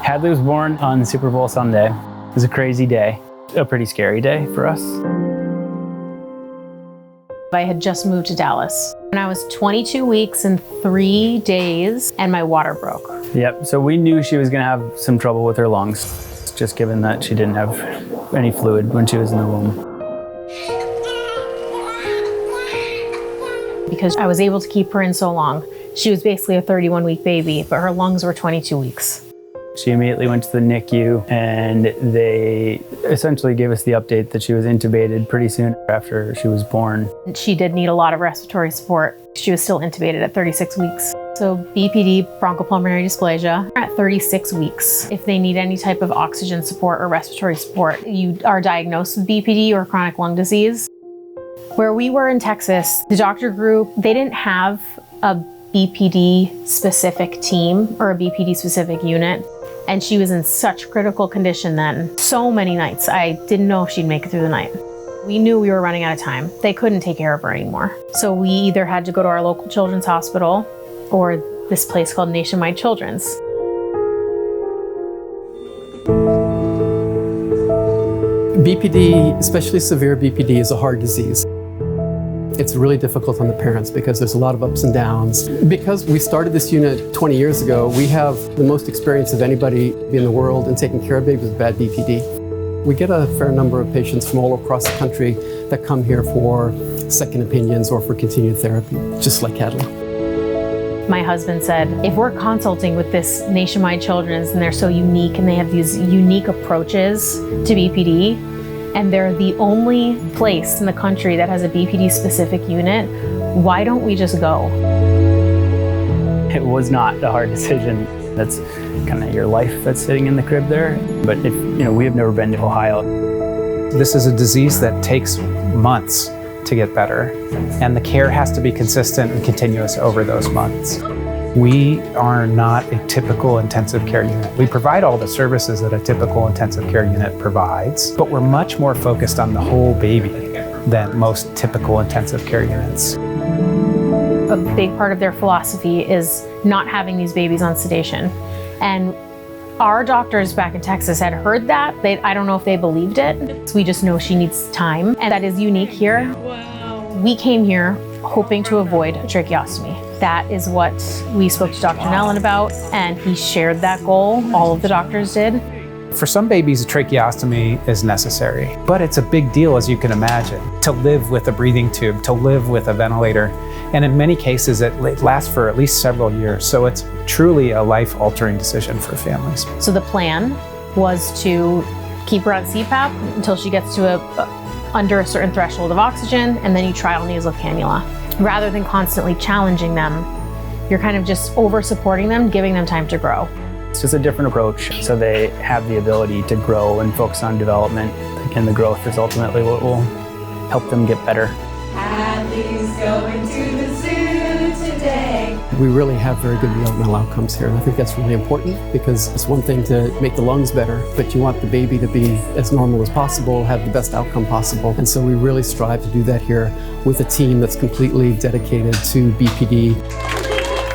Hadley was born on Super Bowl Sunday. It was a crazy day, a pretty scary day for us. I had just moved to Dallas. When I was 22 weeks and 3 days, and my water broke. Yep, so we knew she was gonna have some trouble with her lungs, just given that she didn't have any fluid when she was in the womb. Because I was able to keep her in so long. She was basically a 31-week baby, but her lungs were 22 weeks. She immediately went to the NICU, and they essentially gave us the update that she was intubated pretty soon after she was born. She did need a lot of respiratory support. She was still intubated at 36 weeks. So BPD, bronchopulmonary dysplasia, at 36 weeks. If they need any type of oxygen support or respiratory support, you are diagnosed with BPD or chronic lung disease. Where we were in Texas, the doctor group, they didn't have a BPD-specific team or a BPD-specific unit. And she was in such critical condition then. So many nights, I didn't know if she'd make it through the night. We knew we were running out of time. They couldn't take care of her anymore. So we either had to go to our local children's hospital or this place called Nationwide Children's. BPD, especially severe BPD, is a hard disease. It's really difficult on the parents because there's a lot of ups and downs. Because we started this unit 20 years ago, we have the most experience of anybody in the world in taking care of babies with bad BPD. We get a fair number of patients from all across the country that come here for second opinions or for continued therapy, just like Hadley. My husband said, if we're consulting with this Nationwide Children's and they're so unique and they have these unique approaches to BPD, and they're the only place in the country that has a BPD-specific unit, why don't we just go? It was not a hard decision. That's kind of your life that's sitting in the crib there. But if, we have never been to Ohio. This is a disease that takes months to get better, and the care has to be consistent and continuous over those months. We are not a typical intensive care unit. We provide all the services that a typical intensive care unit provides, but we're much more focused on the whole baby than most typical intensive care units. A big part of their philosophy is not having these babies on sedation. And our doctors back in Texas had heard that. I don't know if they believed it. We just know she needs time, and that is unique here. Wow. We came here hoping to avoid a tracheostomy. That is what we spoke to Dr. Nellen about, and he shared that goal. All of the doctors did. For some babies, a tracheostomy is necessary, but it's a big deal, as you can imagine, to live with a breathing tube, to live with a ventilator. And in many cases, it lasts for at least several years. So it's truly a life-altering decision for families. So the plan was to keep her on CPAP until she gets to under a certain threshold of oxygen, and then you trial nasal cannula. Rather than constantly challenging them, you're kind of just over-supporting them, giving them time to grow. It's just a different approach, so they have the ability to grow and focus on development. And the growth is ultimately what will help them get better. Hadley's going to the zoo today. We really have very good developmental outcomes here, and I think that's really important because it's one thing to make the lungs better, but you want the baby to be as normal as possible, have the best outcome possible. And so we really strive to do that here with a team that's completely dedicated to BPD.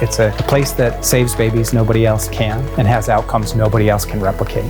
It's a place that saves babies nobody else can and has outcomes nobody else can replicate.